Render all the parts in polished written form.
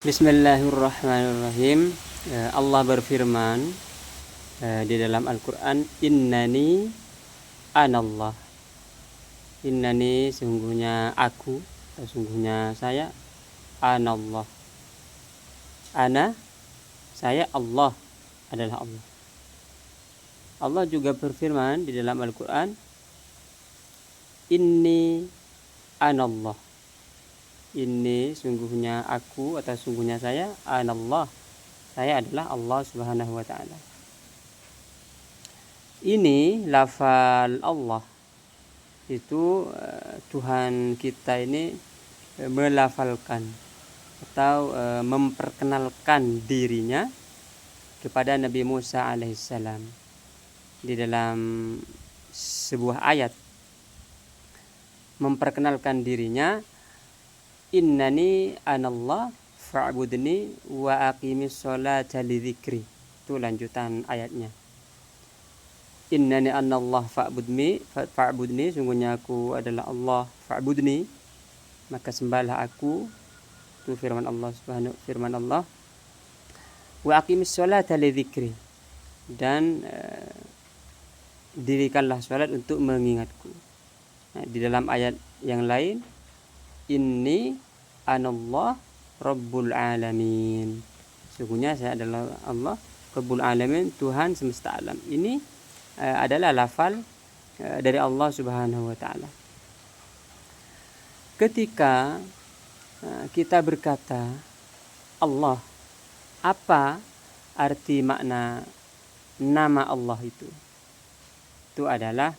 Bismillahirrahmanirrahim. Allah berfirman di dalam Al-Quran, Innani anallah. Innani, sungguhnya aku, atau sungguhnya saya, anallah. Ana, saya, Allah adalah Allah. Allah juga berfirman di dalam Al-Quran, Inni anallah. Ini sungguhnya aku atau sungguhnya saya, anallah, saya adalah Allah Subhanahu wa ta'ala. Ini lafal Allah itu Tuhan kita ini melafalkan atau memperkenalkan dirinya kepada Nabi Musa alaihissalam di dalam sebuah ayat, memperkenalkan dirinya, Innani anallah fa'budni wa aqimis sholata li dzikri. Itu lanjutan ayatnya. Innani anallah fa'budni, sungguhnya aku adalah Allah, fa'budni, maka sembahlah aku. Itu firman Allah. Wa aqimis sholata li dzikri, dan dirikanlah salat untuk mengingatku. Nah, di dalam ayat yang lain, Inni anallah rabbul alamin, sungguhnya saya adalah Allah rabbul alamin, Tuhan semesta alam. Ini adalah lafal dari Allah Subhanahu wa ta'ala. Ketika kita berkata Allah, apa arti makna nama Allah itu? Itu adalah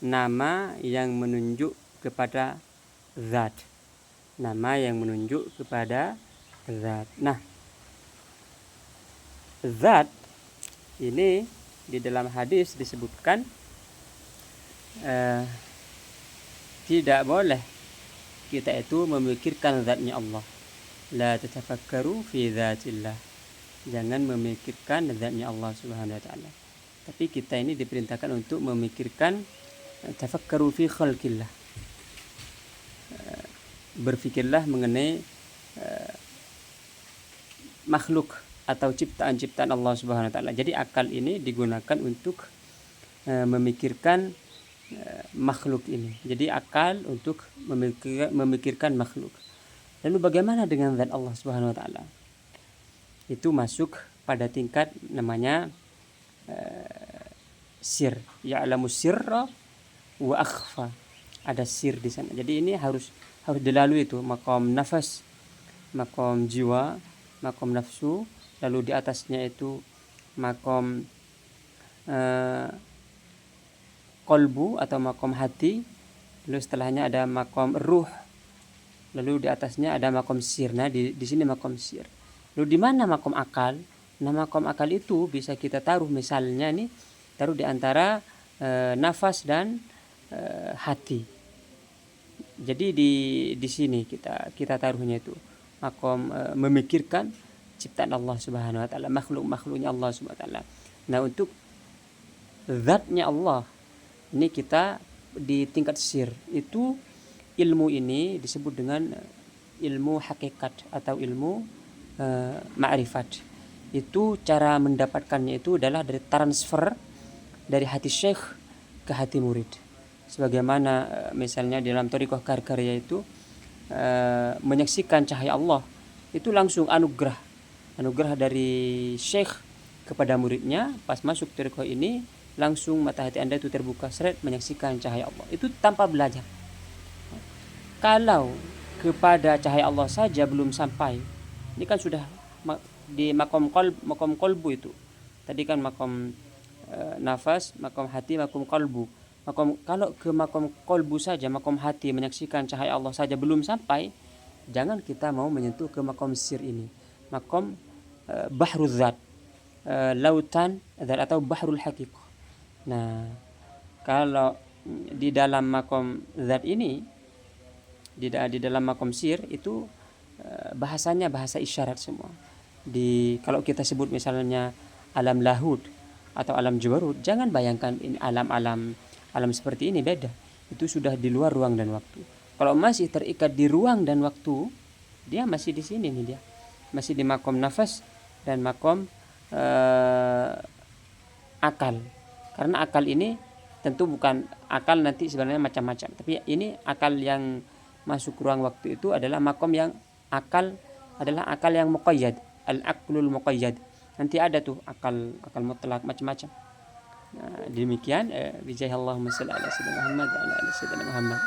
nama yang menunjuk kepada zat, nama yang menunjuk kepada zat. Nah, zat ini di dalam hadis disebutkan tidak boleh kita itu memikirkan zatnya Allah. La tatafakkaru fi zatillah, jangan memikirkan zatnya Allah Subhanahu wa ta'ala. Tapi kita ini diperintahkan untuk memikirkan tafakkaru fi khalqillah, berfikirlah mengenai makhluk atau ciptaan-ciptaan Allah Subhanahu wa ta'ala. Jadi akal ini digunakan untuk memikirkan makhluk ini. Jadi akal untuk memikirkan makhluk. Lalu bagaimana dengan zat Allah Subhanahu wa ta'ala? Itu masuk pada tingkat namanya sir, ya'lamu sirra wa akhfa. Ada sir di sana. Jadi ini harus dilalui itu maqam nafas, maqam jiwa, maqam nafsu, lalu di atasnya itu maqam qalbu atau maqam hati, lalu setelahnya ada maqam ruh, lalu di atasnya ada maqam sir. Nah, di sini maqam sir. Lalu di mana maqam akal? Nah, maqam akal itu bisa kita taruh, misalnya nih, taruh di antara nafas dan hati. Jadi di sini kita taruhnya itu maqam memikirkan ciptaan Allah Subhanahu wa ta'ala, makhluknya Allah Subhanahu wa ta'ala. Nah, untuk zatnya Allah ini kita di tingkat sir. Itu ilmu ini disebut dengan ilmu hakikat atau ilmu ma'rifat. Itu cara mendapatkannya itu adalah dari transfer dari hati syekh ke hati murid. Sebagaimana misalnya dalam thariqah karya itu menyaksikan cahaya Allah, itu langsung anugerah dari syekh kepada muridnya. Pas masuk thariqah ini langsung mata hati Anda itu terbuka, seret, menyaksikan cahaya Allah. Itu tanpa belajar. Kalau kepada cahaya Allah saja belum sampai, ini kan sudah di maqam qalbu itu. Tadi kan maqam nafas, maqam hati, maqam qalbu. Kalau ke maqam qalbu saja, maqam hati, menyaksikan cahaya Allah saja belum sampai, jangan kita mau menyentuh ke maqam sir ini, maqam bahrul zat, lautan zat atau bahrul haqiqah. Nah, kalau di dalam maqam zat ini, di dalam maqam sir itu bahasanya bahasa isyarat semua. Kalau kita sebut misalnya alam lahud atau alam jabarut, jangan bayangkan ini alam seperti ini, beda. Itu sudah di luar ruang dan waktu. Kalau masih terikat di ruang dan waktu, dia masih di sini nih, dia masih di makom nafas dan makom akal. Karena akal ini tentu bukan akal nanti sebenarnya macam-macam, tapi ini akal yang masuk ruang waktu itu adalah makom yang akal adalah akal yang muqayyad, al-aqlul muqayyad. Nanti ada tuh akal mutlak macam-macam. Nah, demikian bijai Allahumma shalli ala sayyidina Muhammad wa ala ali sayyidina Muhammad.